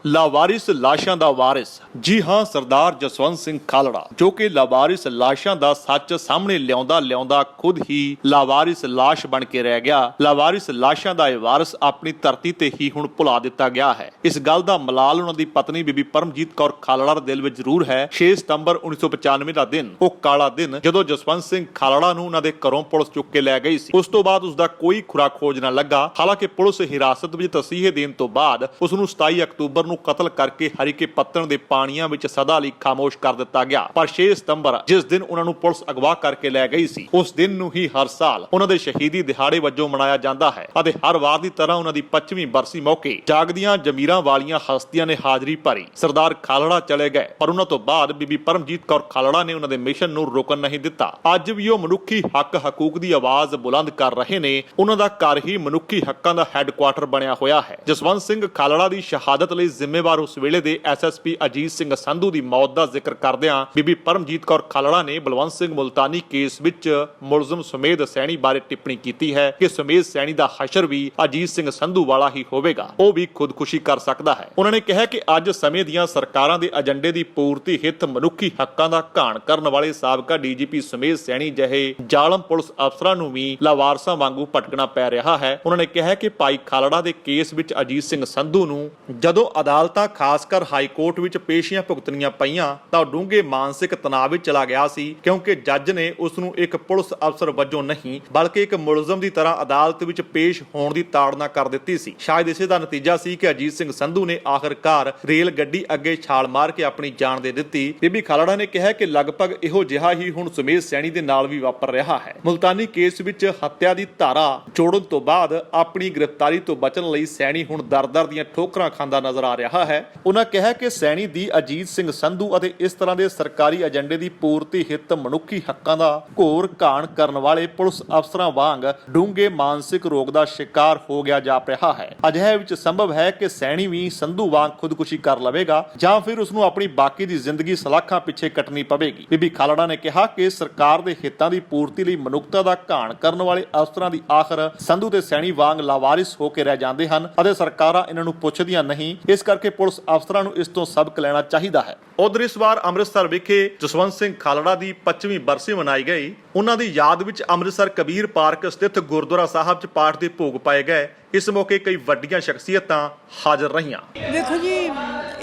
ਲਾਵਾਰਿਸ ਲਾਸ਼ਾਂ ਦਾ ਵਾਰਿਸ। ਜੀ ਹਾਂ, ਸਰਦਾਰ ਜਸਵੰਤ ਸਿੰਘ ਖਾਲੜਾ ਜੋ ਕਿ ਲਾਵਾਰਿਸ ਲਾਸ਼ਾਂ ਦਾ ਸੱਚ ਸਾਹਮਣੇ ਲਿਆਉਂਦਾ ਖੁਦ ਹੀ ਲਾਵਾਰਿਸ ਲਾਸ਼ ਬਣ ਕੇ ਰਹਿ ਗਿਆ। ਲਾਵਾਰਿਸ ਲਾਸ਼ਾਂ ਦਾ ਇਹ ਵਾਰਿਸ ਆਪਣੀ ਧਰਤੀ ਤੇ ਹੀ ਹੁਣ ਭੁਲਾ ਦਿੱਤਾ ਗਿਆ ਹੈ। ਇਸ ਗੱਲ ਦਾ ਮਲਾਲ ਉਹਨਾਂ ਦੀ ਪਤਨੀ ਬੀਬੀ ਪਰਮਜੀਤ ਕੌਰ ਖਾਲੜਾ ਦੇ ਦਿਲ ਵਿੱਚ ਜ਼ਰੂਰ ਹੈ। 6 ਸਤੰਬਰ 1995 ਦਾ ਦਿਨ ਉਹ ਕਾਲਾ ਦਿਨ ਜਦੋਂ ਜਸਵੰਤ ਸਿੰਘ ਖਾਲੜਾ ਨੂੰ ਉਹਨਾਂ ਦੇ ਘਰੋਂ ਪੁਲਿਸ ਚੁੱਕ ਕੇ ਲੈ ਗਈ ਸੀ। ਉਸ ਤੋਂ ਬਾਅਦ ਉਸ ਦਾ ਕੋਈ ਖੁਰਾ ਖੋਜ ਨਾ ਲੱਗਾ। ਹਾਲਾਂਕਿ ਪੁਲਿਸ ਹਿਰਾਸਤ ਵਿੱਚ ਤਸੀਹੇ ਦੇਣ ਤੋਂ ਬਾਅਦ ਉਸ ਨੂੰ 27 ਅਕਤੂਬਰ ਨੂੰ ਕਤਲ ਕਰਕੇ ਹਰੀਕੇ ਪੱਤਣ ਦੇ ਪਾਣੀਆਂ ਵਿੱਚ ਸਦਾ ਲਈ ਖਾਮੋਸ਼ ਕਰ ਦਿੱਤਾ ਗਿਆ। ਪਰ 6 ਸਤੰਬਰ ਜਿਸ ਦਿਨ ਉਹਨਾਂ ਨੂੰ ਪੁਲਿਸ ਅਗਵਾ ਕਰਕੇ ਲੈ ਗਈ ਸੀ, ਉਸ ਦਿਨ ਨੂੰ ਹੀ ਹਰ ਸਾਲ ਉਹਨਾਂ ਦੇ ਸ਼ਹੀਦੀ ਦਿਹਾੜੇ ਵਜੋਂ ਮਨਾਇਆ ਜਾਂਦਾ ਹੈ ਅਤੇ ਹਰ ਵਾਰ ਦੀ ਤਰ੍ਹਾਂ ਉਹਨਾਂ ਦੀ 25ਵੀਂ ਬਰਸੀ ਮੌਕੇ ਜਾਗਦੀਆਂ ਜ਼ਮੀਰਾਂ ਵਾਲੀਆਂ ਹਸਤੀਆਂ ਨੇ ਹਾਜ਼ਰੀ ਭਰੀ। ਸਰਦਾਰ ਖਾਲੜਾ ਚਲੇ ਗਏ, ਪਰ ਉਹਨਾਂ ਤੋਂ ਬਾਅਦ ਬੀਬੀ ਪਰਮਜੀਤ ਕੌਰ ਖਾਲੜਾ ਨੇ ਉਹਨਾਂ ਦੇ ਮਿਸ਼ਨ ਨੂੰ ਰੁਕਣ ਨਹੀਂ ਦਿੱਤਾ। ਅੱਜ ਵੀ ਉਹ ਮਨੁੱਖੀ ਹਕੂਕ ਦੀ ਆਵਾਜ਼ ਬੁਲੰਦ ਕਰ ਰਹੇ ਨੇ। ਉਹਨਾਂ ਦਾ ਘਰ ਹੀ ਮਨੁੱਖੀ ਹੱਕਾਂ ਦਾ ਹੈੱਡਕੁਆਟਰ ਬਣਿਆ ਹੋਇਆ ਹੈ। ਜਸਵੰਤ ਸਿੰਘ ਖਾਲੜਾ ਦੀ ਸ਼ਹਾਦਤ ਲਈ ਜ਼ਿੰਮੇਵਾਰ ਉਸ ਵੇਲੇ ਦੇ ਐਸਐਸਪੀ ਅਜੀਤ ਸਿੰਘ ਸੰਧੂ ਦੀ ਮੌਤ ਦਾ ਜ਼ਿਕਰ ਕਰਦਿਆਂ ਬੀਬੀ ਪਰਮਜੀਤ ਕੌਰ ਖਾਲੜਾ ਨੇ ਬਲਵੰਤ ਸਿੰਘ ਮੁਲਤਾਨੀ ਕੇਸ ਵਿੱਚ ਮੁਲਜ਼ਮ ਸੁਮੇਧ ਸੈਣੀ ਬਾਰੇ ਟਿੱਪਣੀ ਕੀਤੀ ਹੈ ਕਿ ਸੁਮੇਧ ਸੈਣੀ ਦਾ ਹਸ਼ਰ ਵੀ ਅਜੀਤ ਸਿੰਘ ਸੰਧੂ ਵਾਲਾ ਹੀ ਹੋਵੇਗਾ, ਉਹ ਵੀ ਖੁਦਕੁਸ਼ੀ ਕਰ ਸਕਦਾ ਹੈ। ਉਹਨਾਂ ਨੇ ਕਿਹਾ ਕਿ ਅੱਜ ਸਮੇਂ ਦੀਆਂ ਸਰਕਾਰਾਂ ਦੇ ਏਜੰਡੇ ਦੀ ਪੂਰਤੀ ਹਿੱਤ ਮਨੁੱਖੀ ਹੱਕਾਂ ਦਾ ਘਾਣ ਕਰਨ ਵਾਲੇ ਸਾਬਕਾ ਡੀਜੀਪੀ ਸੁਮੇਧ ਸੈਣੀ ਜਿਹੇ ਜ਼ਾਲਮ ਪੁਲਿਸ ਅਫਸਰਾਂ ਨੂੰ ਵੀ ਲਾਵਾਰਸਾਂ ਵਾਂਗੂ ਭਟਕਣਾ ਪੈ ਰਿਹਾ ਹੈ। ਉਹਨਾਂ ਨੇ ਕਿਹਾ ਕਿ ਭਾਈ ਖਾਲੜਾ ਦੇ ਕੇਸ ਵਿੱਚ ਅਜੀਤ ਸਿੰਘ ਸੰਧੂ ਨੂੰ ਜਦੋਂ ਅਦਾਲਤਾਂ ਖਾਸਕਰ ਹਾਈ ਕੋਰਟ ਵਿੱਚ ਪੇਸ਼ੀਆਂ ਭੁਗਤਣੀਆਂ ਪਈਆਂ ਤਾਂ ਡੂੰਘੇ ਮਾਨਸਿਕ ਤਣਾਅ ਵਿੱਚ ਚਲਾ ਗਿਆ ਸੀ, ਕਿਉਂਕਿ ਜੱਜ ਨੇ ਉਸ ਨੂੰ ਇੱਕ ਪੁਲਿਸ ਅਫਸਰ ਵਜੋਂ ਨਹੀਂ ਬਲਕਿ ਇੱਕ ਮੁਲਜ਼ਮ ਦੀ ਤਰ੍ਹਾਂ ਅਦਾਲਤ ਵਿੱਚ ਪੇਸ਼ ਹੋਣ ਦੀ ਤਾੜਨਾ ਕਰ ਦਿੱਤੀ ਸੀ। ਸ਼ਾਇਦ ਇਸੇ ਦਾ ਨਤੀਜਾ ਸੀ ਕਿ ਅਜੀਤ ਸਿੰਘ ਸੰਧੂ ਨੇ ਆਖਰਕਾਰ ਰੇਲ ਗੱਡੀ ਅੱਗੇ ਛਾਲ ਮਾਰ ਕੇ ਆਪਣੀ ਜਾਨ ਦੇ ਦਿੱਤੀ। ਬੀਬੀ ਖਾਲੜਾ ਨੇ ਕਿਹਾ ਕਿ ਲਗਭਗ ਇਹੋ ਜਿਹਾ ਹੀ ਹੁਣ ਸੁਮੇਧ ਸੈਣੀ ਦੇ ਨਾਲ ਵੀ ਵਾਪਰ ਰਿਹਾ ਹੈ। ਮੁਲਤਾਨੀ ਕੇਸ ਵਿੱਚ ਹੱਤਿਆ ਦੀ ਧਾਰਾ ਜੋੜਨ ਤੋਂ ਬਾਅਦ ਆਪਣੀ ਗ੍ਰਿਫਤਾਰੀ ਤੋਂ ਬਚਣ ਲਈ ਸੈਣੀ ਹੁਣ ਦਰ-ਦਰ ਦੀਆਂ ਠੋਕਰਾਂ ਖਾਂਦਾ ਨਜ਼ਰ ਆ ਰਿਹਾ ਹੈ। ਉਹਨਾਂ ਕਿਹਾ ਕਿ ਸੈਣੀ ਦੀ ਅਜੀਤ ਸਿੰਘ ਸੰਧੂ ਅਤੇ ਇਸ ਤਰ੍ਹਾਂ ਦੇ ਸਰਕਾਰੀ ਏਜੰਡੇ ਦੀ ਪੂਰਤੀ ਹਿੱਤ ਮਨੁੱਖੀ ਹੱਕਾਂ ਦਾ ਘੋਰ ਘਾਣ ਕਰਨ ਵਾਲੇ ਪੁਲਿਸ ਅਫਸਰਾਂ ਵਾਂਗ ਡੂੰਘੇ ਮਾਨਸਿਕ ਰੋਗ ਦਾ ਸ਼ਿਕਾਰ ਹੋ ਗਿਆ ਜਾਪ ਰਿਹਾ ਹੈ। ਅਜਿਹੇ ਵਿੱਚ ਸੰਭਵ ਹੈ ਕਿ ਸੈਣੀ ਵੀ ਸੰਧੂ ਵਾਂਗ ਖੁਦਕੁਸ਼ੀ ਕਰ ਲਵੇਗਾ ਜਾਂ ਫਿਰ ਉਸ ਨੂੰ ਆਪਣੀ ਬਾਕੀ ਦੀ ਜ਼ਿੰਦਗੀ ਸਲਾਖਾਂ ਪਿੱਛੇ ਕੱਟਣੀ ਪਵੇਗੀ। ਬੀਬੀ ਖਾਲੜਾ ਨੇ ਕਿਹਾ ਕਿ ਸਰਕਾਰ ਦੇ ਹਿੱਤਾਂ ਦੀ ਪੂਰਤੀ ਲਈ ਮਨੁੱਖਤਾ ਦਾ ਘਾਣ ਕਰਨ ਵਾਲੇ ਅਫਸਰਾਂ ਦੀ ਆਖਰ ਸੰਧੂ ਤੇ ਸੈਣੀ ਵਾਂਗ ਲਾਵਾਰਿਸ ਹੋ ਕੇ ਰਹਿ ਜਾਂਦੇ ਹਨ ਅਤੇ ਸਰਕਾਰਾਂ ਇਹਨਾਂ ਨੂੰ ਪੁੱਛਦੀਆਂ ਨਹੀਂ। ਇਸ ਕਰਕੇ ਪੁਲਿਸ ਅਫਸਰਾਂ ਨੂੰ ਇਸ ਤੋਂ ਸਬਕ ਲੈਣਾ ਚਾਹੀਦਾ ਹੈ। ਉਧਰ ਇਸ ਵਾਰ ਅੰਮ੍ਰਿਤਸਰ ਵਿਖੇ ਜਸਵੰਤ ਸਿੰਘ ਖਾਲੜਾ ਦੀ 25ਵੀਂ ਬਰਸੀ ਮਨਾਈ ਗਈ। ਉਹਨਾਂ ਦੀ ਯਾਦ ਵਿੱਚ ਅੰਮ੍ਰਿਤਸਰ ਕਬੀਰ ਪਾਰਕ ਸਥਿਤ ਗੁਰਦੁਆਰਾ ਸਾਹਿਬ 'ਚ ਪਾਠ ਦੇ ਭੋਗ ਪਾਏ ਗਏ। ਇਸ ਮੌਕੇ ਕਈ ਵੱਡੀਆਂ ਸ਼ਖਸੀਅਤਾਂ ਹਾਜ਼ਰ ਰਹੀਆਂ। ਦੇਖੋ ਜੀ,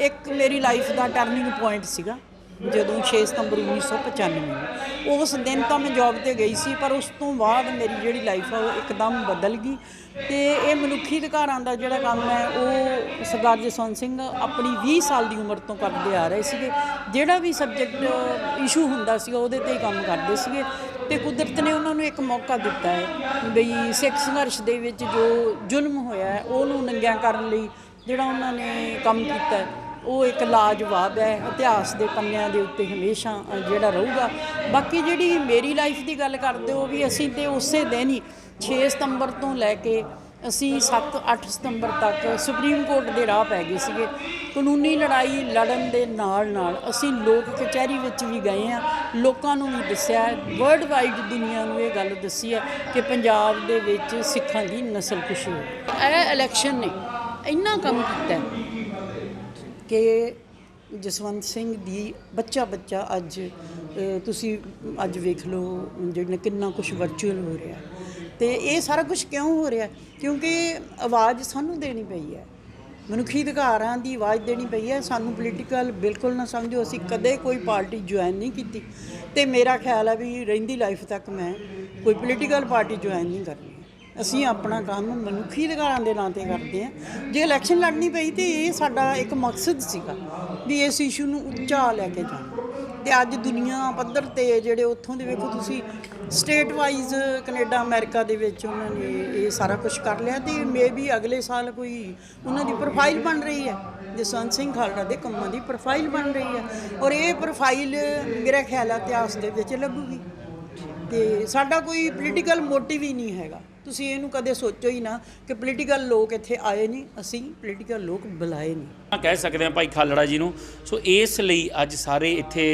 ਇੱਕ ਮੇਰੀ ਲਾਈਫ ਦਾ ਟਰਨਿੰਗ ਪੁਆਇੰਟ ਸੀਗਾ ਜਦੋਂ 6 ਸਤੰਬਰ 1995 ਨੂੰ। ਉਸ ਦਿਨ ਤਾਂ ਮੈਂ ਜੌਬ ਤੇ ਗਈ ਸੀ, ਪਰ ਉਸ ਤੋਂ ਬਾਅਦ ਮੇਰੀ ਜਿਹੜੀ ਲਾਈਫ ਆ ਉਹ ਇੱਕਦਮ ਬਦਲ ਗਈ। ਤੇ ਇਹ ਮਨੁੱਖੀ ਅਧਿਕਾਰਾਂ ਦਾ ਜਿਹੜਾ ਕੰਮ ਹੈ ਉਹ ਸਰਦਾਰ ਜਸਵੰਤ ਸਿੰਘ ਆਪਣੀ 20 ਸਾਲ ਦੀ ਉਮਰ ਤੋਂ ਕਰਦੇ ਆ ਰਹੇ ਸੀਗੇ। ਜਿਹੜਾ ਵੀ ਸਬਜੈਕਟ ਇਸ਼ੂ ਹੁੰਦਾ ਸੀਗਾ ਉਹਦੇ ਤੇ ਹੀ ਕੰਮ ਕਰਦੇ ਸੀਗੇ। ਤੇ ਕੁਦਰਤ ਨੇ ਉਹਨਾਂ ਨੂੰ ਇੱਕ ਮੌਕਾ ਦਿੱਤਾ ਹੈ ਬਈ ਸਿੱਖ ਸੰਘਰਸ਼ ਦੇ ਵਿੱਚ ਜੋ ਜ਼ੁਲਮ ਹੋਇਆ ਹੈ ਉਹਨੂੰ ਨੰਗਿਆਂ ਕਰਨ ਲਈ ਜਿਹੜਾ ਉਹਨਾਂ ਨੇ ਕੰਮ ਕੀਤਾ ਹੈ ਉਹ ਇੱਕ ਲਾਜਵਾਬ ਹੈ। ਇਤਿਹਾਸ ਦੇ ਪੰਨਿਆਂ ਦੇ ਉੱਤੇ ਹਮੇਸ਼ਾ ਜਿਹੜਾ ਰਹੂਗਾ। ਬਾਕੀ ਜਿਹੜੀ ਮੇਰੀ ਲਾਈਫ ਦੀ ਗੱਲ ਕਰਦੇ ਹੋ ਵੀ ਅਸੀਂ ਤੇ ਉਸੇ ਦਿਨ ਹੀ 6 ਸਤੰਬਰ ਤੋਂ ਲੈ ਕੇ ਅਸੀਂ 7-8 ਸਤੰਬਰ ਤੱਕ ਸੁਪਰੀਮ ਕੋਰਟ ਦੇ ਰਾਹ ਪੈ ਗਏ ਸੀਗੇ। ਕਾਨੂੰਨੀ ਲੜਾਈ ਲੜਨ ਦੇ ਨਾਲ ਨਾਲ ਅਸੀਂ ਲੋਕ ਕਚਹਿਰੀ ਵਿੱਚ ਵੀ ਗਏ ਹਾਂ, ਲੋਕਾਂ ਨੂੰ ਵੀ ਦੱਸਿਆ, ਵਰਲਡ ਵਾਈਡ ਦੁਨੀਆ ਨੂੰ ਇਹ ਗੱਲ ਦੱਸੀ ਹੈ ਕਿ ਪੰਜਾਬ ਦੇ ਵਿੱਚ ਸਿੱਖਾਂ ਦੀ ਨਸਲਕੁਸ਼ੀ ਹੋਈ। ਇਹ ਇਲੈਕਸ਼ਨ ਨੇ ਇੰਨਾ ਕੰਮ ਕੀਤਾ ਕਿ ਜਸਵੰਤ ਸਿੰਘ ਦੀ ਬੱਚਾ ਅੱਜ ਤੁਸੀਂ ਅੱਜ ਵੇਖ ਲਓ ਜਿਹੜਾ ਕਿੰਨਾ ਕੁਛ ਵਰਚੁਅਲ ਹੋ ਰਿਹਾ। ਤੇ ਇਹ ਸਾਰਾ ਕੁਝ ਕਿਉਂ ਹੋ ਰਿਹਾ? ਕਿਉਂਕਿ ਆਵਾਜ਼ ਸਾਨੂੰ ਦੇਣੀ ਪਈ ਹੈ, ਮਨੁੱਖੀ ਅਧਿਕਾਰਾਂ ਦੀ ਆਵਾਜ਼ ਦੇਣੀ ਪਈ ਹੈ। ਸਾਨੂੰ ਪੋਲੀਟੀਕਲ ਬਿਲਕੁਲ ਨਾ ਸਮਝੋ, ਅਸੀਂ ਕਦੇ ਕੋਈ ਪਾਰਟੀ ਜੁਆਇਨ ਨਹੀਂ ਕੀਤੀ ਤੇ ਮੇਰਾ ਖਿਆਲ ਹੈ ਵੀ ਰਹਿੰਦੀ ਲਾਈਫ ਤੱਕ ਮੈਂ ਕੋਈ ਪੋਲੀਟੀਕਲ ਪਾਰਟੀ ਜੁਆਇਨ ਨਹੀਂ ਕਰਨੀ। ਅਸੀਂ ਆਪਣਾ ਕੰਮ ਮਨੁੱਖੀ ਅਧਿਕਾਰਾਂ ਦੇ ਨਾਂ 'ਤੇ ਕਰਦੇ ਹਾਂ। ਜੇ ਇਲੈਕਸ਼ਨ ਲੜਨੀ ਪਈ ਤਾਂ ਇਹ ਸਾਡਾ ਇੱਕ ਮਕਸਦ ਸੀਗਾ ਵੀ ਇਸ ਇਸ਼ੂ ਨੂੰ ਉੱਚਾ ਲੈ ਕੇ ਜਾਣਾ। ਤੇ ਅੱਜ ਦੁਨੀਆ ਪੱਧਰ 'ਤੇ ਜਿਹੜੇ ਉੱਥੋਂ ਦੇ ਵੇਖੋ ਤੁਸੀਂ ਸਟੇਟ ਵਾਈਜ਼ ਕੈਨੇਡਾ ਅਮਰੀਕਾ ਦੇ ਵਿੱਚ ਉਹਨਾਂ ਨੇ ਇਹ ਸਾਰਾ ਕੁਝ ਕਰ ਲਿਆ ਤੇ ਮੇ ਵੀ ਅਗਲੇ ਸਾਲ ਕੋਈ ਉਹਨਾਂ ਦੀ ਪ੍ਰੋਫਾਈਲ ਬਣ ਰਹੀ ਹੈ। ਜਸਵੰਤ ਸਿੰਘ ਖਾਲੜਾ ਦੇ ਕੰਮਾਂ ਦੀ ਪ੍ਰੋਫਾਈਲ ਬਣ ਰਹੀ ਹੈ ਔਰ ਇਹ ਪ੍ਰੋਫਾਈਲ ਮੇਰਾ ਖਿਆਲ ਹੈ ਇਤਿਹਾਸ ਦੇ ਵਿੱਚ ਲੱਗੂਗੀ। ਤੇ ਸਾਡਾ ਕੋਈ ਪੋਲੀਟੀਕਲ ਮੋਟਿਵ ਹੀ ਨਹੀਂ ਹੈਗਾ। ਤੁਸੀਂ ਇਹਨੂੰ ਕਦੇ ਸੋਚੋ ਹੀ ਨਾ ਕਿ ਪੋਲੀਟੀਕਲ ਲੋਕ ਇੱਥੇ ਆਏ ਨਹੀਂ, ਅਸੀਂ ਪੋਲੀਟੀਕਲ ਲੋਕ ਬੁਲਾਏ ਨਹੀਂ। ਕਹਿ ਸਕਦੇ ਹਾਂ ਭਾਈ ਖਾਲੜਾ ਜੀ ਨੂੰ। ਸੋ ਇਸ ਲਈ ਅੱਜ ਸਾਰੇ ਇੱਥੇ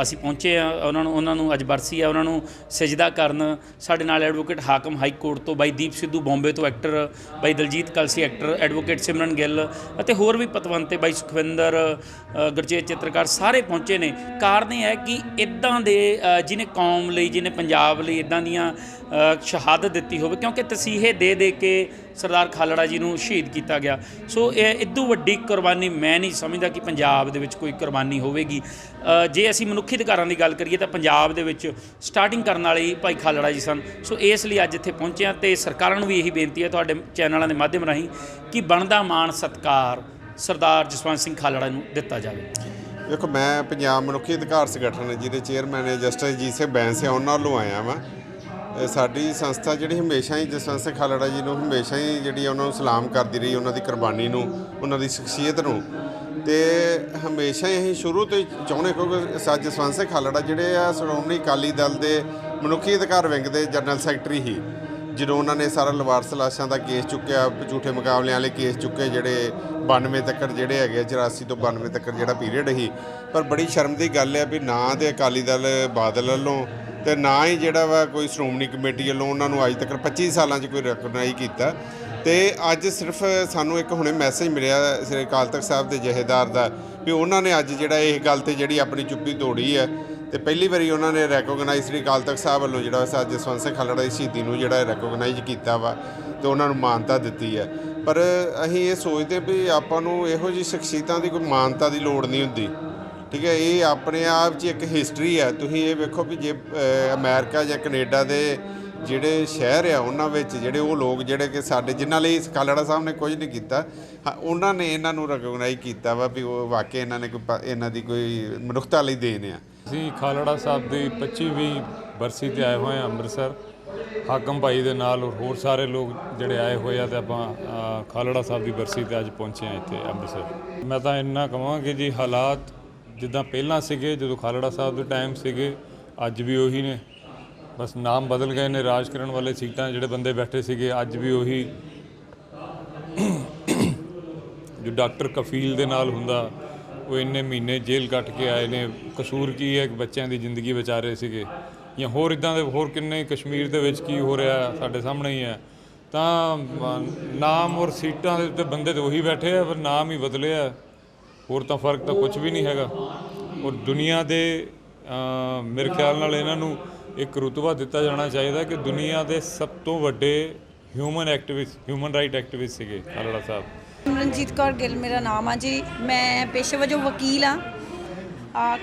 ਅਸੀਂ ਪਹੁੰਚੇ ਆ, ਉਹਨਾਂ ਨੂੰ ਅੱਜ ਬਰਸੀ ਆ, ਉਹਨਾਂ ਨੂੰ ਸਜਦਾ ਕਰਨ। ਸਾਡੇ ਨਾਲ ਐਡਵੋਕੇਟ ਹਾਕਮ ਹਾਈ ਕੋਰਟ ਤੋਂ ਬਾਈ ਦੀਪ ਸਿੱਧੂ, ਬੰਬੇ ਤੋਂ ਐਕਟਰ ਬਾਈ ਦਲਜੀਤ ਕਲਸੀ ਐਕਟਰ, ਐਡਵੋਕੇਟ ਸਿਮਰਨ ਗਿੱਲ ਅਤੇ ਹੋਰ ਵੀ ਪਤਵੰਤੇ ਬਾਈ ਸੁਖਵਿੰਦਰ, ਗੁਰਚੇਤ ਚਿੱਤਰਕਾਰ ਸਾਰੇ ਪਹੁੰਚੇ ਨੇ। ਕਾਰਨ ਇਹ ਹੈ ਕਿ ਇੱਦਾਂ ਦੇ ਜਿਹਨੇ ਕੌਮ ਲਈ, ਜਿਹਨੇ ਪੰਜਾਬ ਲਈ ਇੱਦਾਂ ਦੀਆਂ ਸ਼ਹਾਦਤ ਦਿੱਤੀ ਹੋਵੇ, ਕਿਉਂਕਿ ਤਸੀਹੇ ਦੇ ਕੇ ਸਰਦਾਰ ਖਾਲੜਾ ਜੀ ਨੂੰ ਸ਼ਹੀਦ ਕੀਤਾ ਗਿਆ। ਸੋ ਇਹ ਇਦੋਂ ਵੱਡੀ ਕੁਰਬਾਨੀ ਮੈਂ ਨਹੀਂ ਸਮਝਦਾ ਕਿ ਪੰਜਾਬ ਦੇ ਵਿੱਚ ਕੋਈ ਕੁਰਬਾਨੀ ਹੋਵੇਗੀ। ਜੇ ਅਸੀਂ ਮਨੁੱਖੀ ਅਧਿਕਾਰਾਂ ਦੀ ਗੱਲ ਕਰੀਏ ਤਾਂ ਪੰਜਾਬ ਦੇ ਵਿੱਚ ਸਟਾਰਟਿੰਗ ਕਰਨ ਵਾਲੇ ਹੀ ਭਾਈ ਖਾਲੜਾ ਜੀ ਸਨ। ਸੋ ਇਸ ਲਈ ਅੱਜ ਇੱਥੇ ਪਹੁੰਚੇ ਹਾਂ ਅਤੇ ਸਰਕਾਰਾਂ ਨੂੰ ਵੀ ਇਹੀ ਬੇਨਤੀ ਹੈ ਤੁਹਾਡੇ ਚੈਨਲਾਂ ਦੇ ਮਾਧਿਅਮ ਰਾਹੀਂ ਕਿ ਬਣਦਾ ਮਾਣ ਸਤਿਕਾਰ ਸਰਦਾਰ ਜਸਵੰਤ ਸਿੰਘ ਖਾਲੜਾ ਨੂੰ ਦਿੱਤਾ ਜਾਵੇ। ਦੇਖੋ, ਮੈਂ ਪੰਜਾਬ ਮਨੁੱਖੀ ਅਧਿਕਾਰ ਸੰਗਠਨ ਜਿਹਦੇ ਚੇਅਰਮੈਨ ਹੈ ਜਸਟਿਸ ਜੀ ਸੇ ਬੈਂਸ ਹੈ, ਉਹਨਾਂ ਵੱਲੋਂ ਆਇਆ ਵਾਂ। ਸਾਡੀ ਸੰਸਥਾ ਜਿਹੜੀ ਹਮੇਸ਼ਾ ਹੀ ਜਸਵੰਤ ਸਿੰਘ ਖਾਲੜਾ ਜੀ ਨੂੰ ਹਮੇਸ਼ਾ ਹੀ ਜਿਹੜੀ ਉਹਨਾਂ ਨੂੰ ਸਲਾਮ ਕਰਦੀ ਰਹੀ, ਉਹਨਾਂ ਦੀ ਕੁਰਬਾਨੀ ਨੂੰ, ਉਹਨਾਂ ਦੀ ਸ਼ਖਸੀਅਤ ਨੂੰ। ਅਤੇ ਹਮੇਸ਼ਾ ਹੀ ਅਸੀਂ ਸ਼ੁਰੂ ਤੋਂ ਹੀ ਚਾਹੁੰਦੇ, ਕਿਉਂਕਿ ਜਸਵੰਤ ਸਿੰਘ ਖਾਲੜਾ ਜਿਹੜੇ ਆ ਸ਼੍ਰੋਮਣੀ ਅਕਾਲੀ ਦਲ ਦੇ ਮਨੁੱਖੀ ਅਧਿਕਾਰ ਵਿੰਗ ਦੇ ਜਨਰਲ ਸੈਕਟਰੀ ਸੀ। ਜਦੋਂ ਉਹਨਾਂ ਨੇ ਸਾਰਾ ਲਵਾਰਸ ਲਾਸ਼ਾਂ ਦਾ ਕੇਸ ਚੁੱਕਿਆ, ਝੂਠੇ ਮੁਕਾਬਲਿਆਂ ਵਾਲੇ ਕੇਸ ਚੁੱਕੇ, ਜਿਹੜੇ 92 ਤੱਕ ਜਿਹੜੇ ਹੈਗੇ, 84 ਤੋਂ 92 ਤੱਕ ਜਿਹੜਾ ਪੀਰੀਅਡ ਸੀ। ਪਰ ਬੜੀ ਸ਼ਰਮ ਦੀ ਗੱਲ ਹੈ ਵੀ ਨਾ ਤੇ ਅਕਾਲੀ ਦਲ ਬਾਦਲ ਵੱਲੋਂ ਅਤੇ ਨਾ ਹੀ ਜਿਹੜਾ ਵਾ ਕੋਈ ਸ਼੍ਰੋਮਣੀ ਕਮੇਟੀ ਵੱਲੋਂ ਉਹਨਾਂ ਨੂੰ ਅੱਜ ਤੱਕ 25 ਸਾਲਾਂ 'ਚ ਕੋਈ ਰਿਕਗਨਾਈਜ਼ ਕੀਤਾ। ਅਤੇ ਅੱਜ ਸਿਰਫ ਸਾਨੂੰ ਇੱਕ ਹੁਣੇ ਮੈਸੇਜ ਮਿਲਿਆ ਸ੍ਰੀ ਅਕਾਲ ਤਖਤ ਸਾਹਿਬ ਦੇ ਜਥੇਦਾਰ ਦਾ ਵੀ ਉਹਨਾਂ ਨੇ ਅੱਜ ਜਿਹੜਾ ਇਹ ਗੱਲ 'ਤੇ ਜਿਹੜੀ ਆਪਣੀ ਚੁੱਪੀ ਤੋੜੀ ਹੈ ਅਤੇ ਪਹਿਲੀ ਵਾਰੀ ਉਹਨਾਂ ਨੇ ਰੈਕੋਗਨਾਈਜ਼ ਸ੍ਰੀ ਅਕਾਲ ਤਖਤ ਸਾਹਿਬ ਵੱਲੋਂ ਜਿਹੜਾ ਵਾ ਜਸਵੰਤ ਸਿੰਘ ਖਾਲੜਾ ਦੀ ਸ਼ਹੀਦੀ ਨੂੰ ਜਿਹੜਾ ਰੈਕੋਗਨਾਈਜ਼ ਕੀਤਾ ਵਾ ਅਤੇ ਉਹਨਾਂ ਨੂੰ ਮਾਨਤਾ ਦਿੱਤੀ ਹੈ। ਪਰ ਅਸੀਂ ਇਹ ਸੋਚਦੇ ਵੀ ਆਪਾਂ ਨੂੰ ਇਹੋ ਜਿਹੀ ਸ਼ਖਸੀਅਤਾਂ ਦੀ ਕੋਈ ਮਾਨਤਾ ਦੀ ਲੋੜ ਨਹੀਂ ਹੁੰਦੀ। ਠੀਕ ਹੈ, ਇਹ ਆਪਣੇ ਆਪ 'ਚ ਇੱਕ ਹਿਸਟਰੀ ਹੈ। ਤੁਸੀਂ ਇਹ ਵੇਖੋ ਵੀ ਜੇ ਅਮਰੀਕਾ ਜਾਂ ਕੈਨੇਡਾ ਦੇ ਜਿਹੜੇ ਸ਼ਹਿਰ ਆ ਉਹਨਾਂ ਵਿੱਚ ਜਿਹੜੇ ਉਹ ਲੋਕ ਜਿਹੜੇ ਕਿ ਸਾਡੇ ਜਿਨ੍ਹਾਂ ਲਈ ਖਾਲੜਾ ਸਾਹਿਬ ਨੇ ਕੁਝ ਨਹੀਂ ਕੀਤਾ, ਉਹਨਾਂ ਨੇ ਇਹਨਾਂ ਨੂੰ ਰਿਕੋਗਨਾਈਜ਼ ਕੀਤਾ ਵਾ ਵੀ ਉਹ ਵਾਕਈ ਇਹਨਾਂ ਨੇ ਇਹਨਾਂ ਦੀ ਕੋਈ ਮਨੁੱਖਤਾ ਲਈ ਦੇਣ ਆ। ਅਸੀਂ ਖਾਲੜਾ ਸਾਹਿਬ ਦੀ 25ਵੀਂ ਬਰਸੀ 'ਤੇ ਆਏ ਹੋਏ ਹਾਂ ਅੰਮ੍ਰਿਤਸਰ, ਹਾਕਮ ਭਾਈ ਦੇ ਨਾਲ ਔਰ ਹੋਰ ਸਾਰੇ ਲੋਕ ਜਿਹੜੇ ਆਏ ਹੋਏ ਆ, ਅਤੇ ਆਪਾਂ ਖਾਲੜਾ ਸਾਹਿਬ ਦੀ ਬਰਸੀ 'ਤੇ ਅੱਜ ਪਹੁੰਚੇ ਹਾਂ ਇੱਥੇ ਅੰਮ੍ਰਿਤਸਰ। ਮੈਂ ਤਾਂ ਇੰਨਾ ਕਹਾਂਗਾ ਜੀ, ਹਾਲਾਤ ਜਿੱਦਾਂ ਪਹਿਲਾਂ ਸੀਗੇ ਜਦੋਂ ਖਾਲੜਾ ਸਾਹਿਬ ਦੇ ਟਾਈਮ ਸੀਗੇ, ਅੱਜ ਵੀ ਉਹੀ ਨੇ, ਬਸ ਨਾਮ ਬਦਲ ਗਏ ਨੇ। ਰਾਜ ਕਰਨ ਵਾਲੇ ਸੀਟਾਂ ਜਿਹੜੇ ਬੰਦੇ ਬੈਠੇ ਸੀਗੇ ਅੱਜ ਵੀ ਉਹੀ। ਜੋ ਡਾਕਟਰ ਕਫੀਲ ਦੇ ਨਾਲ ਹੁੰਦਾ, ਉਹ ਇੰਨੇ ਮਹੀਨੇ ਜੇਲ੍ਹ ਕੱਟ ਕੇ ਆਏ ਨੇ। ਕਸੂਰ ਕੀ ਹੈ ਕਿ ਬੱਚਿਆਂ ਦੀ ਜ਼ਿੰਦਗੀ ਬਚਾ ਰਹੇ ਸੀਗੇ, ਜਾਂ ਹੋਰ ਇੱਦਾਂ ਦੇ ਹੋਰ ਕਿੰਨੇ ਕਸ਼ਮੀਰ ਦੇ ਵਿੱਚ ਕੀ ਹੋ ਰਿਹਾ ਸਾਡੇ ਸਾਹਮਣੇ ਹੀ ਹੈ। ਤਾਂ ਨਾਮ ਔਰ ਸੀਟਾਂ ਦੇ ਉੱਤੇ ਬੰਦੇ ਤਾਂ ਉਹੀ ਬੈਠੇ ਆ, ਪਰ ਨਾਮ ਹੀ ਬਦਲੇ ਆ, ਹੋਰ ਤਾਂ ਫਰਕ ਤਾਂ ਕੁਝ ਵੀ ਨਹੀਂ ਹੈਗਾ। ਔਰ ਦੁਨੀਆ ਦੇ ਮੇਰੇ ਖਿਆਲ ਨਾਲ ਇਹਨਾਂ ਨੂੰ ਇੱਕ ਰੁਤਬਾ ਦਿੱਤਾ ਜਾਣਾ ਚਾਹੀਦਾ ਕਿ ਦੁਨੀਆ ਦੇ ਸਭ ਤੋਂ ਵੱਡੇ ਹਿਊਮਨ ਰਾਈਟ ਐਕਟਿਵਿਸਟ ਸੀਗੇ ਖਾਲੜਾ ਸਾਹਿਬ। ਸਿਮਰਨਜੀਤ ਕੌਰ ਗਿੱਲ ਮੇਰਾ ਨਾਮ ਆ ਜੀ। ਮੈਂ ਪੇਸ਼ੇ ਵਜੋਂ ਵਕੀਲ ਆ।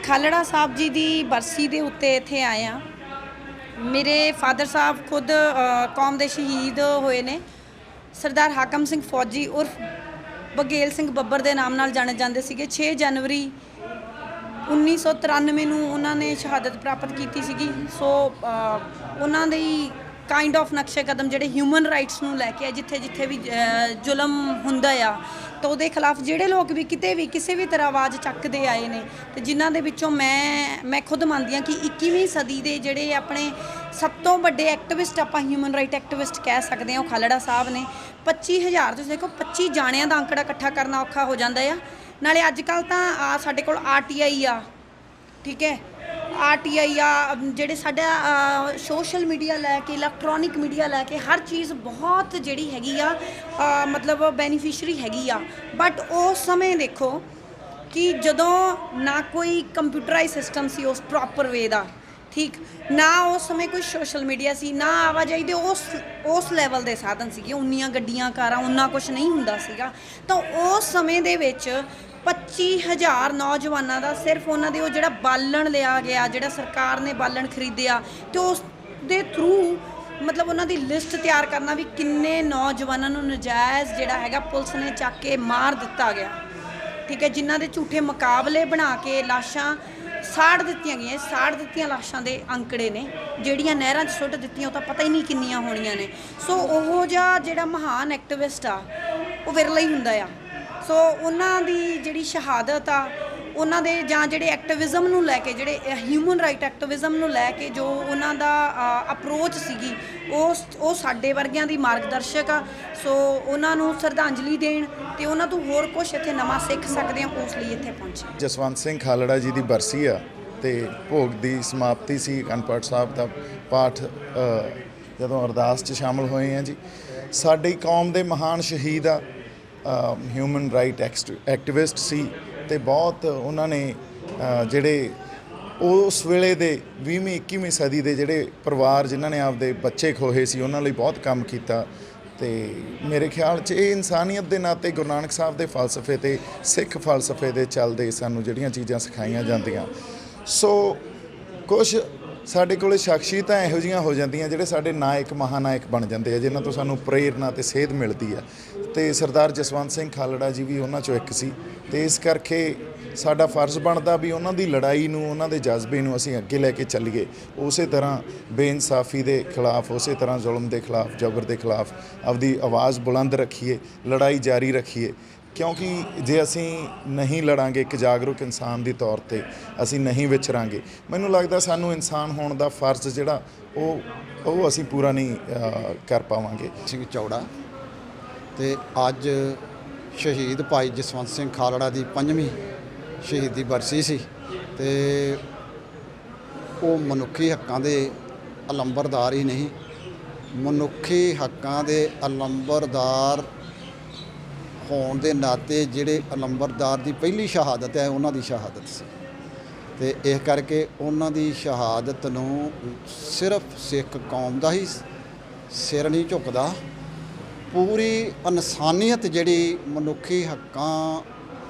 ਖਾਲੜਾ ਸਾਹਿਬ ਜੀ ਦੀ ਬਰਸੀ ਦੇ ਉੱਤੇ ਇੱਥੇ ਆਏ ਆ। ਮੇਰੇ ਫਾਦਰ ਸਾਹਿਬ ਖੁਦ ਕੌਮ ਦੇ ਸ਼ਹੀਦ ਹੋਏ ਨੇ। ਸਰਦਾਰ ਹਾਕਮ ਸਿੰਘ ਫੌਜੀ ਉਰਫ ਬਘੇਲ ਸਿੰਘ ਬੱਬਰ ਦੇ ਨਾਮ ਨਾਲ ਜਾਣੇ ਜਾਂਦੇ ਸੀਗੇ। 6 ਜਨਵਰੀ 1993 ਨੂੰ ਉਹਨਾਂ ਨੇ ਸ਼ਹਾਦਤ ਪ੍ਰਾਪਤ ਕੀਤੀ ਸੀਗੀ। ਸੋ ਉਹਨਾਂ ਦੇ ਕਾਈਂਡ ਆਫ ਨਕਸ਼ੇ ਕਦਮ ਜਿਹੜੇ ਹਿਊਮਨ ਰਾਈਟਸ ਨੂੰ ਲੈ ਕੇ ਜਿੱਥੇ ਜਿੱਥੇ ਵੀ ਜ਼ੁਲਮ ਹੁੰਦਾ ਆ ਤਾਂ ਉਹਦੇ ਖਿਲਾਫ ਜਿਹੜੇ ਲੋਕ ਵੀ ਕਿਤੇ ਵੀ ਕਿਸੇ ਵੀ ਤਰ੍ਹਾਂ ਆਵਾਜ਼ ਚੱਕਦੇ ਆਏ ਨੇ, ਤੇ ਜਿਨ੍ਹਾਂ ਦੇ ਵਿੱਚੋਂ ਮੈਂ ਖੁਦ ਮੰਨਦੀ ਹਾਂ ਕਿ 21ਵੀਂ ਸਦੀ ਦੇ ਜਿਹੜੇ ਆਪਣੇ ਸਭ ਤੋਂ ਵੱਡੇ ਐਕਟਿਵਿਸਟ, ਆਪਾਂ ਹਿਊਮਨ ਰਾਈਟ ਐਕਟਿਵਿਸਟ ਕਹਿ ਸਕਦੇ ਹਾਂ, ਉਹ ਖਾਲੜਾ ਸਾਹਿਬ ਨੇ। 25,000 ਤੁਸੀਂ ਦੇਖੋ, 25 ਜਾਣਿਆਂ ਦਾ ਅੰਕੜਾ ਇਕੱਠਾ ਕਰਨਾ ਔਖਾ ਹੋ ਜਾਂਦਾ ਆ। ਨਾਲੇ ਅੱਜ ਕੱਲ੍ਹ ਤਾਂ ਸਾਡੇ ਕੋਲ RTI ਆ, ਠੀਕ ਹੈ, RTI ਆ, ਜਿਹੜੇ ਸਾਡਾ ਸੋਸ਼ਲ ਮੀਡੀਆ ਲੈ ਕੇ, ਇਲੈਕਟ੍ਰੋਨਿਕ ਮੀਡੀਆ ਲੈ ਕੇ ਹਰ ਚੀਜ਼ ਬਹੁਤ ਜਿਹੜੀ ਹੈਗੀ ਆ ਮਤਲਬ ਬੈਨੀਫਿਸ਼ਰੀ ਹੈਗੀ ਆ। ਬਟ ਉਸ ਸਮੇਂ ਦੇਖੋ ਕਿ ਜਦੋਂ ਨਾ ਕੋਈ ਕੰਪਿਊਟਰਾਈਜ਼ ਸਿਸਟਮ ਸੀ ਉਸ ਪ੍ਰੋਪਰ ਵੇ ਦਾ, ਠੀਕ, ਨਾ ਉਸ ਸਮੇਂ ਕੋਈ ਸੋਸ਼ਲ ਮੀਡੀਆ ਸੀ, ਨਾ ਆਵਾਜਾਈ ਦੇ ਉਸ ਲੈਵਲ ਦੇ ਸਾਧਨ ਸੀਗੇ, ਉਨੀਆਂ ਗੱਡੀਆਂ ਕਾਰਾਂ ਉਨਾ ਕੁਛ ਨਹੀਂ ਹੁੰਦਾ ਸੀਗਾ। ਤਾਂ ਉਸ ਸਮੇਂ ਦੇ ਵਿੱਚ 25,000 ਨੌਜਵਾਨਾਂ ਦਾ ਸਿਰਫ ਉਹਨਾਂ ਦੇ ਉਹ ਜਿਹੜਾ ਬਾਲਣ ਲਿਆ ਗਿਆ, ਜਿਹੜਾ ਸਰਕਾਰ ਨੇ ਬਾਲਣ ਖਰੀਦਿਆ, ਤੇ ਉਸ ਦੇ ਥਰੂ ਮਤਲਬ ਉਹਨਾਂ ਦੀ ਲਿਸਟ ਤਿਆਰ ਕਰਨਾ ਵੀ ਕਿੰਨੇ ਨੌਜਵਾਨਾਂ ਨੂੰ ਨਜਾਇਜ਼ ਜਿਹੜਾ ਹੈਗਾ ਪੁਲਿਸ ਨੇ ਚੱਕ ਕੇ ਮਾਰ ਦਿੱਤਾ ਗਿਆ, ਠੀਕ ਹੈ, ਜਿਨ੍ਹਾਂ ਦੇ ਝੂਠੇ ਮੁਕਾਬਲੇ ਬਣਾ ਕੇ ਲਾਸ਼ਾਂ ਸਾੜ ਦਿੱਤੀਆਂ ਗਈਆਂ। ਸਾੜ ਦਿੱਤੀਆਂ ਲਾਸ਼ਾਂ ਦੇ ਅੰਕੜੇ ਨੇ, ਜਿਹੜੀਆਂ ਨਹਿਰਾਂ 'ਚ ਸੁੱਟ ਦਿੱਤੀਆਂ ਉਹ ਤਾਂ ਪਤਾ ਹੀ ਨਹੀਂ ਕਿੰਨੀਆਂ ਹੋਣੀਆਂ ਨੇ। ਸੋ ਉਹ ਜਿਹਾ ਜਿਹੜਾ ਮਹਾਨ ਐਕਟਿਵਿਸਟ ਆ ਉਹ ਵਿਰਲਾ ਹੀ ਹੁੰਦਾ ਆ। ਸੋ ਉਹਨਾਂ ਦੀ ਜਿਹੜੀ ਸ਼ਹਾਦਤ ਆ ਉਹਨਾਂ ਦੇ ਜਾਂ ਜਿਹੜੇ ਐਕਟਿਵਿਜ਼ਮ ਨੂੰ ਲੈ ਕੇ, ਜਿਹੜੇ ਹਿਊਮਨ ਰਾਈਟ ਐਕਟਿਵਿਜ਼ਮ ਨੂੰ ਲੈ ਕੇ ਜੋ ਉਹਨਾਂ ਦਾ ਅਪਰੋਚ ਸੀਗੀ, ਉਹ ਸਾਡੇ ਵਰਗਿਆਂ ਦੀ ਮਾਰਗਦਰਸ਼ਕ ਆ। ਸੋ ਉਹਨਾਂ ਨੂੰ ਸ਼ਰਧਾਂਜਲੀ ਦੇਣ ਤੇ ਉਹਨਾਂ ਤੋਂ ਹੋਰ ਕੁਝ ਇੱਥੇ ਨਵਾਂ ਸਿੱਖ ਸਕਦੇ ਹਾਂ, ਉਸ ਲਈ ਇੱਥੇ ਪਹੁੰਚੇ। ਜਸਵੰਤ ਸਿੰਘ ਖਾਲੜਾ ਜੀ ਦੀ ਬਰਸੀ ਆ ਤੇ ਭੋਗ ਦੀ ਸਮਾਪਤੀ ਸੀ। ਅਖੰਡ ਪਾਠ ਸਾਹਿਬ ਦਾ ਪਾਠ ਜਦੋਂ ਅਰਦਾਸ 'ਚ ਸ਼ਾਮਲ ਹੋਏ ਆ ਜੀ। ਸਾਡੀ ਕੌਮ ਦੇ ਮਹਾਨ ਸ਼ਹੀਦ ਆ, ਹਿਊਮਨ ਰਾਈਟ ਐਕਟਿਵਿਸਟ ਸੀ ਤੇ ਬਹੁਤ ਉਹਨਾਂ ਨੇ ਜਿਹੜੇ ਉਸ ਵੇਲੇ ਦੇ 20ਵੀਂ 21ਵੀਂ ਸਦੀ ਦੇ ਜਿਹੜੇ ਪਰਿਵਾਰ ਜਿਨ੍ਹਾਂ ਨੇ ਆਪਦੇ ਬੱਚੇ ਖੋਹੇ ਸੀ, ਉਹਨਾਂ ਲਈ ਬਹੁਤ ਕੰਮ ਕੀਤਾ। ਤੇ ਮੇਰੇ ਖਿਆਲ 'ਚ ਇਹ ਇਨਸਾਨੀਅਤ ਦੇ ਨਾਤੇ ਗੁਰੂ ਨਾਨਕ ਸਾਹਿਬ ਦੇ ਫਲਸਫੇ ਤੇ ਸਿੱਖ ਫਲਸਫੇ ਦੇ ਚੱਲਦੇ ਸਾਨੂੰ ਜਿਹੜੀਆਂ ਚੀਜ਼ਾਂ ਸਿਖਾਈਆਂ ਜਾਂਦੀਆਂ। ਸੋ ਕੁਛ ਸਾਡੇ ਕੋਲ ਸ਼ਖਸੀਅਤਾਂ ਇਹੋ ਜਿਹੀਆਂ ਹੋ ਜਾਂਦੀਆਂ ਜਿਹੜੇ ਸਾਡੇ ਨਾਇਕ ਮਹਾਨਾਇਕ ਬਣ ਜਾਂਦੇ ਆ, ਜਿਨ੍ਹਾਂ ਤੋਂ ਸਾਨੂੰ ਪ੍ਰੇਰਨਾ ਤੇ ਸੇਧ ਮਿਲਦੀ ਆ। ਤੇ ਸਰਦਾਰ ਜਸਵੰਤ ਸਿੰਘ ਖਾਲੜਾ ਜੀ ਵੀ ਉਹਨਾਂ 'ਚੋਂ ਇੱਕ ਸੀ। ਤੇ ਇਸ ਕਰਕੇ ਸਾਡਾ ਫਰਜ਼ ਬਣਦਾ ਵੀ ਉਹਨਾਂ ਦੀ ਲੜਾਈ ਨੂੰ, ਉਹਨਾਂ ਦੇ ਜਜ਼ਬੇ ਨੂੰ ਅਸੀਂ ਅੱਗੇ ਲੈ ਕੇ ਚੱਲੀਏ। ਉਸੇ ਤਰ੍ਹਾਂ ਬੇਇਨਸਾਫੀ ਦੇ ਖਿਲਾਫ, ਉਸੇ ਤਰ੍ਹਾਂ ਜ਼ੁਲਮ ਦੇ ਖਿਲਾਫ, ਜਬਰ ਦੇ ਖਿਲਾਫ ਆਪਦੀ ਆਵਾਜ਼ ਬੁਲੰਦ ਰੱਖੀਏ, ਲੜਾਈ ਜਾਰੀ ਰੱਖੀਏ। ਕਿਉਂਕਿ ਜੇ ਅਸੀਂ ਨਹੀਂ ਲੜਾਂਗੇ, ਇੱਕ ਜਾਗਰੂਕ ਇਨਸਾਨ ਦੀ ਤੌਰ ਤੇ ਅਸੀਂ ਨਹੀਂ ਵਿਚਰਾਂਗੇ, ਮੈਨੂੰ ਲੱਗਦਾ ਸਾਨੂੰ ਇਨਸਾਨ ਹੋਣ ਦਾ ਫਰਜ਼ ਜਿਹੜਾ ਉਹ ਅਸੀਂ ਪੂਰਾ ਨਹੀਂ ਕਰ ਪਾਵਾਂਗੇ। ਸਿੰਘ ਚੌੜਾ ਤੇ ਅੱਜ ਸ਼ਹੀਦ ਭਾਈ ਜਸਵੰਤ ਸਿੰਘ ਖਾਲੜਾ ਦੀ 5ਵੀਂ ਸ਼ਹੀਦੀ ਬਰਸੀ ਸੀ ਤੇ ਉਹ ਮਨੁੱਖੀ ਹੱਕਾਂ ਦੇ ਅਲੰਬਰਦਾਰ ਹੀ ਨਹੀਂ, ਮਨੁੱਖੀ ਹੱਕਾਂ ਦੇ ਅਲੰਬਰਦਾਰ ਹੋਣ ਦੇ ਨਾਤੇ ਜਿਹੜੇ ਅਲੰਬਰਦਾਰ ਦੀ ਪਹਿਲੀ ਸ਼ਹਾਦਤ ਹੈ, ਉਹਨਾਂ ਦੀ ਸ਼ਹਾਦਤ ਸੀ। ਤੇ ਇਸ ਕਰਕੇ ਉਹਨਾਂ ਦੀ ਸ਼ਹਾਦਤ ਨੂੰ ਸਿਰਫ ਸਿੱਖ ਕੌਮ ਦਾ ਹੀ ਸਿਰ ਨਹੀਂ ਝੁਕਦਾ, ਪੂਰੀ ਇਨਸਾਨੀਅਤ ਜਿਹੜੀ ਮਨੁੱਖੀ ਹੱਕਾਂ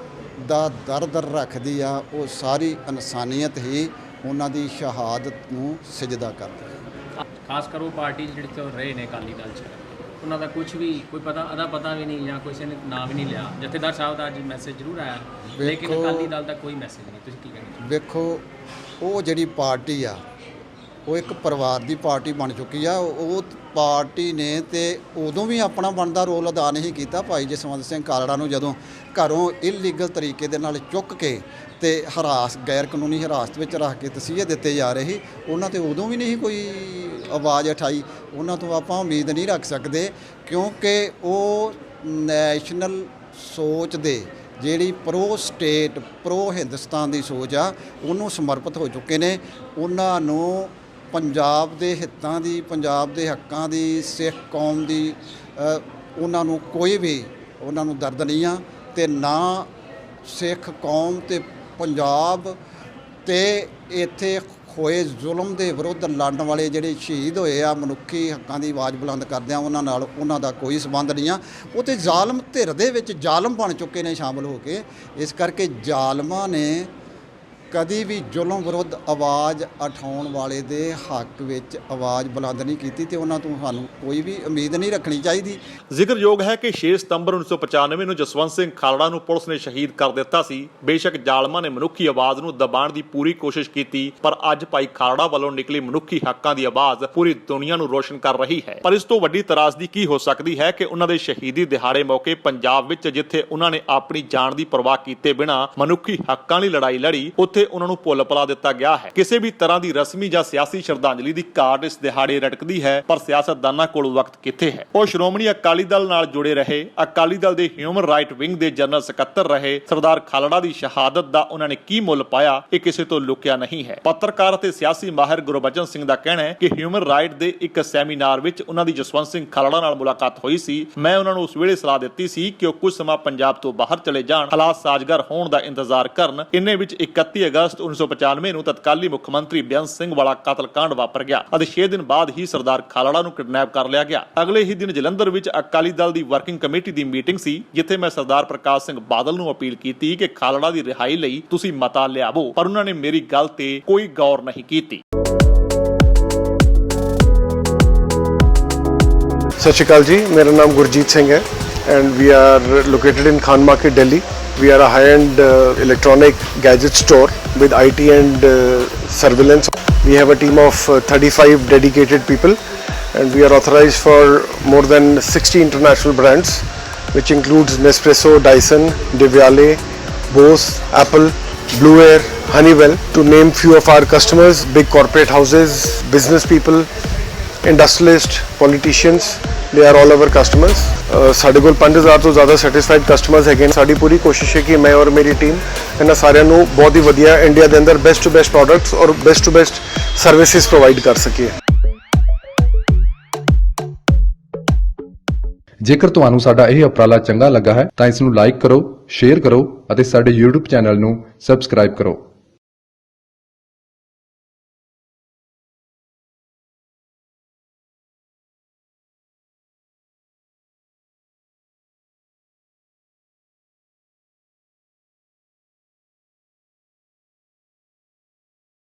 ਦਾ ਦਰਦ ਰੱਖਦੀ ਆ, ਉਹ ਸਾਰੀ ਇਨਸਾਨੀਅਤ ਹੀ ਉਹਨਾਂ ਦੀ ਸ਼ਹਾਦਤ ਨੂੰ ਸਜਦਾ ਕਰਦੀ ਹੈ। ਖਾਸ ਕਰ ਉਹ ਪਾਰਟੀ ਜਿਹੜੇ ਤੋਂ ਰਹੇ ਨੇ ਅਕਾਲੀ ਦਲ 'ਚ, ਉਹਨਾਂ ਦਾ ਕੁਝ ਵੀ ਕੋਈ ਪਤਾ ਵੀ ਨਹੀਂ ਜਾਂ ਕਿਸੇ ਨੇ ਨਾਂ ਵੀ ਨਹੀਂ ਲਿਆ। ਜਥੇਦਾਰ ਸਾਹਿਬ ਦਾ ਅੱਜ ਮੈਸੇਜ ਜ਼ਰੂਰ ਆਇਆ, ਲੇਕਿਨ ਅਕਾਲੀ ਦਲ ਦਾ ਕੋਈ ਮੈਸੇਜ ਨਹੀਂ। ਤੁਸੀਂ ਕੀ ਕਹਿੰਦੇ? ਵੇਖੋ, ਉਹ ਜਿਹੜੀ ਪਾਰਟੀ ਆ ਉਹ ਇੱਕ ਪਰਿਵਾਰ ਦੀ ਪਾਰਟੀ ਬਣ ਚੁੱਕੀ ਆ। ਉਹ ਪਾਰਟੀ ਨੇ ਤੇ ਉਦੋਂ ਵੀ ਆਪਣਾ ਬਣਦਾ ਰੋਲ ਅਦਾ ਨਹੀਂ ਕੀਤਾ। ਭਾਈ ਜਸਵੰਤ ਸਿੰਘ ਖਾਲੜਾ ਨੂੰ ਜਦੋਂ ਘਰੋਂ ਇਲੀਗਲ ਤਰੀਕੇ ਦੇ ਨਾਲ ਚੁੱਕ ਕੇ ਤੇ ਗੈਰ ਕਾਨੂੰਨੀ ਹਿਰਾਸਤ ਵਿੱਚ ਰੱਖ ਕੇ ਤਸੀਹੇ ਦਿੱਤੇ ਜਾ ਰਹੇ ਸੀ, ਉਹਨਾਂ ਤੇ ਉਦੋਂ ਵੀ ਨਹੀਂ ਕੋਈ ਆਵਾਜ਼ ਉਠਾਈ। ਉਹਨਾਂ ਤੋਂ ਆਪਾਂ ਉਮੀਦ ਨਹੀਂ ਰੱਖ ਸਕਦੇ, ਕਿਉਂਕਿ ਉਹ ਨੈਸ਼ਨਲ ਸੋਚ ਦੇ ਜਿਹੜੀ ਪ੍ਰੋ ਸਟੇਟ, ਪ੍ਰੋ ਹਿੰਦੁਸਤਾਨ ਦੀ ਸੋਚ ਆ, ਉਹਨੂੰ ਸਮਰਪਿਤ ਹੋ ਚੁੱਕੇ ਨੇ। ਉਹਨਾਂ ਨੂੰ ਪੰਜਾਬ ਦੇ ਹਿੱਤਾਂ ਦੀ, ਪੰਜਾਬ ਦੇ ਹੱਕਾਂ ਦੀ, ਸਿੱਖ ਕੌਮ ਦੀ ਉਹਨਾਂ ਨੂੰ ਕੋਈ ਵੀ ਉਹਨਾਂ ਨੂੰ ਦਰਦ ਨਹੀਂ ਆ। ਤੇ ਨਾ ਸਿੱਖ ਕੌਮ ਤੇ ਪੰਜਾਬ ਤੇ ਇੱਥੇ ਹੋਏ ਜ਼ੁਲਮ ਦੇ ਵਿਰੁੱਧ ਲੜਨ ਵਾਲੇ ਜਿਹੜੇ ਸ਼ਹੀਦ ਹੋਏ ਆ, ਮਨੁੱਖੀ ਹੱਕਾਂ ਦੀ ਆਵਾਜ਼ ਬੁਲੰਦ ਕਰਦਿਆਂ, ਉਹਨਾਂ ਨਾਲ ਉਹਨਾਂ ਦਾ ਕੋਈ ਸੰਬੰਧ ਨਹੀਂ ਆ। ਉਹ ਤੇ ਜ਼ਾਲਮ ਧਿਰ ਦੇ ਵਿੱਚ ਜ਼ਾਲਮ ਬਣ ਚੁੱਕੇ ਨੇ ਸ਼ਾਮਲ ਹੋ ਕੇ। ਇਸ ਕਰਕੇ ਜ਼ਾਲਮਾਂ ਨੇ ਕਦੀ ਵੀ ਜ਼ੁਲਮ ਵਿਰੁੱਧ ਆਵਾਜ਼ ਉਠਾਉਣ ਵਾਲੇ ਦੇ ਹੱਕ ਵਿੱਚ ਆਵਾਜ਼ ਬੁਲੰਦ ਨਹੀਂ ਕੀਤੀ ਤੇ ਉਹਨਾਂ ਤੋਂ ਸਾਨੂੰ ਕੋਈ ਵੀ ਉਮੀਦ ਨਹੀਂ ਰੱਖਣੀ ਚਾਹੀਦੀ। ਜ਼ਿਕਰਯੋਗ ਹੈ ਕਿ 6 ਸਤੰਬਰ 1995 ਨੂੰ ਜਸਵੰਤ ਸਿੰਘ ਖਾਲੜਾ ਨੂੰ ਪੁਲਿਸ ਨੇ ਸ਼ਹੀਦ ਕਰ ਦਿੱਤਾ ਸੀ। ਬੇਸ਼ੱਕ ਜ਼ਾਲਮਾਂ ਨੇ ਮਨੁੱਖੀ ਆਵਾਜ਼ ਨੂੰ ਦਬਾਉਣ ਦੀ ਪੂਰੀ ਕੋਸ਼ਿਸ਼ ਕੀਤੀ, ਪਰ ਅੱਜ ਭਾਈ ਖਾਲੜਾ ਵੱਲੋਂ ਨਿਕਲੀ ਮਨੁੱਖੀ ਹੱਕਾਂ ਦੀ ਆਵਾਜ਼ ਪੂਰੀ ਦੁਨੀਆ ਨੂੰ ਰੋਸ਼ਨ ਕਰ ਰਹੀ ਹੈ। ਪਰ ਇਸ ਤੋਂ ਵੱਡੀ ਤਰਾਸਦੀ ਕੀ ਹੋ ਸਕਦੀ ਹੈ ਕਿ ਉਹਨਾਂ ਦੇ ਸ਼ਹੀਦੀ ਦਿਹਾੜੇ ਮੌਕੇ ਪੰਜਾਬ ਵਿੱਚ ਜਿੱਥੇ ਉਹਨਾਂ ਨੇ ਆਪਣੀ ਜਾਨ ਦੀ ਪਰਵਾਹ ਕੀਤੇ ਬਿਨਾਂ ਮਨੁੱਖੀ ਹੱਕਾਂ ਲਈ ਲੜਾਈ ਲੜੀ, ਉੱਥੇ ਉਹਨਾਂ ਨੂੰ ਭੁੱਲ ਭੁਲਾ ਦਿੱਤਾ ਗਿਆ ਹੈ। ਕਿਸੇ ਵੀ ਤਰ੍ਹਾਂ ਦੀ ਰਸਮੀ ਜਾਂ ਸਿਆਸੀ ਸ਼ਰਧਾਂਜਲੀ ਦੀ ਘਾਟ ਇਸ ਦਿਹਾੜੇ ਰਟਕਦੀ ਹੈ, ਪਰ ਸਿਆਸਤਦਾਨਾਂ ਕੋਲ ਵਕਤ ਕਿੱਥੇ ਹੈ। ਉਹ ਸ਼੍ਰੋਮਣੀ ਅਕਾਲੀ ਦਲ ਨਾਲ ਜੁੜੇ ਰਹੇ, ਅਕਾਲੀ ਦਲ ਦੇ ਹਿਊਮਨ ਰਾਈਟ ਵਿੰਗ ਦੇ ਜਨਰਲ ਸਕੱਤਰ ਰਹੇ। ਸਰਦਾਰ ਖਾਲੜਾ ਦੀ ਸ਼ਹਾਦਤ ਦਾ ਉਹਨਾਂ ਨੇ ਕੀ ਮੁੱਲ ਪਾਇਆ, ਇਹ ਕਿਸੇ ਤੋਂ ਲੁਕਿਆ ਨਹੀਂ ਹੈ। ਪੱਤਰਕਾਰ ਅਤੇ ਸਿਆਸੀ ਮਾਹਿਰ ਗੁਰਬਚਨ ਸਿੰਘ ਦਾ ਕਹਿਣਾ ਹੈ ਕਿ ਹਿਊਮਨ ਰਾਈਟ ਦੇ ਇੱਕ ਸੈਮੀਨਾਰ ਵਿੱਚ ਉਹਨਾਂ ਦੀ ਜਸਵੰਤ ਸਿੰਘ ਖਾਲੜਾ ਨਾਲ ਮੁਲਾਕਾਤ ਹੋਈ ਸੀ। ਮੈਂ ਉਹਨਾਂ ਨੂੰ ਉਸ ਵੇਲੇ ਸਲਾਹ ਦਿੱਤੀ ਸੀ ਕਿ ਉਹ ਕੁਝ ਸਮਾਂ ਪੰਜਾਬ ਤੋਂ ਬਾਹਰ ਚਲੇ ਜਾਣ, ਹਾਲਾਤ ਸਾਜ਼ਗਾਰ ਹੋਣ ਦਾ ਇੰਤਜ਼ਾਰ ਕਰਨ। ਇੰਨੇ ਵਿੱਚ 31 ਅਗਸਤ 1995 ਨੂੰ ਤਤਕਾਲੀ ਮੁੱਖ ਮੰਤਰੀ ਬੇਅੰਤ ਸਿੰਘ ਵਾਲਾ ਕਤਲकांड ਵਾਪਰ ਗਿਆ ਅਤੇ 6 ਦਿਨ ਬਾਅਦ ਹੀ ਸਰਦਾਰ ਖਾਲੜਾ ਨੂੰ ਕਿਡਨੈਪ ਕਰ ਲਿਆ ਗਿਆ। ਅਗਲੇ ਹੀ ਦਿਨ ਜਲੰਧਰ ਵਿੱਚ ਅਕਾਲੀ ਦਲ ਦੀ ਵਰਕਿੰਗ ਕਮੇਟੀ ਦੀ ਮੀਟਿੰਗ ਸੀ, ਜਿੱਥੇ ਮੈਂ ਸਰਦਾਰ ਪ੍ਰਕਾਸ਼ ਸਿੰਘ ਬਾਦਲ ਨੂੰ ਅਪੀਲ ਕੀਤੀ ਕਿ ਖਾਲੜਾ ਦੀ ਰਿਹਾਈ ਲਈ ਤੁਸੀਂ ਮਤਾ ਲਿਆਵੋ, ਪਰ ਉਹਨਾਂ ਨੇ ਮੇਰੀ ਗੱਲ ਤੇ ਕੋਈ ਗੌਰ ਨਹੀਂ ਕੀਤੀ। ਸਤਿ ਸ਼੍ਰੀ ਅਕਾਲ ਜੀ, ਮੇਰਾ ਨਾਮ ਗੁਰਜੀਤ ਸਿੰਘ ਹੈ and we are located in Khan Market, Delhi. We are a high-end electronic gadget store with IT and surveillance. We have a team of 35 dedicated people and we are authorized for more than 60 international brands, which includes Nespresso, Dyson, Devyale, Bose, Apple, Blue Air, Honeywell, to name few of our customers, big corporate houses, business people, industrialists, politicians, they are all our customers. ਸਾਡੇ ਕੋਲ 5000 ਤੋਂ ਜ਼ਿਆਦਾ satisfied customers ਹੈਗੇ ਨੇ। ਸਾਡੀ ਪੂਰੀ ਕੋਸ਼ਿਸ਼ ਹੈ ਕਿ ਮੈਂ ਔਰ ਮੇਰੀ ਟੀਮ ਇਹਨਾਂ ਸਾਰਿਆਂ ਨੂੰ ਬਹੁਤ ਹੀ ਵਧੀਆ ਇੰਡੀਆ ਦੇ ਅੰਦਰ ਬੈਸਟ ਟੂ ਬੈਸਟ ਪ੍ਰੋਡਕਟਸ ਔਰ best to best services provide ਕਰ ਸਕੀਏ। ਜੇਕਰ ਤੁਹਾਨੂੰ ਸਾਡਾ ਇਹ ਉਪਰਾਲਾ ਚੰਗਾ ਲੱਗਾ ਹੈ ਤਾਂ ਇਸ ਨੂੰ ਲਾਈਕ ਕਰੋ, ਸ਼ੇਅਰ ਕਰੋ ਅਤੇ ਸਾਡੇ YouTube ਚੈਨਲ ਨੂੰ ਸਬਸਕ੍ਰਾਈਬ ਕਰੋ।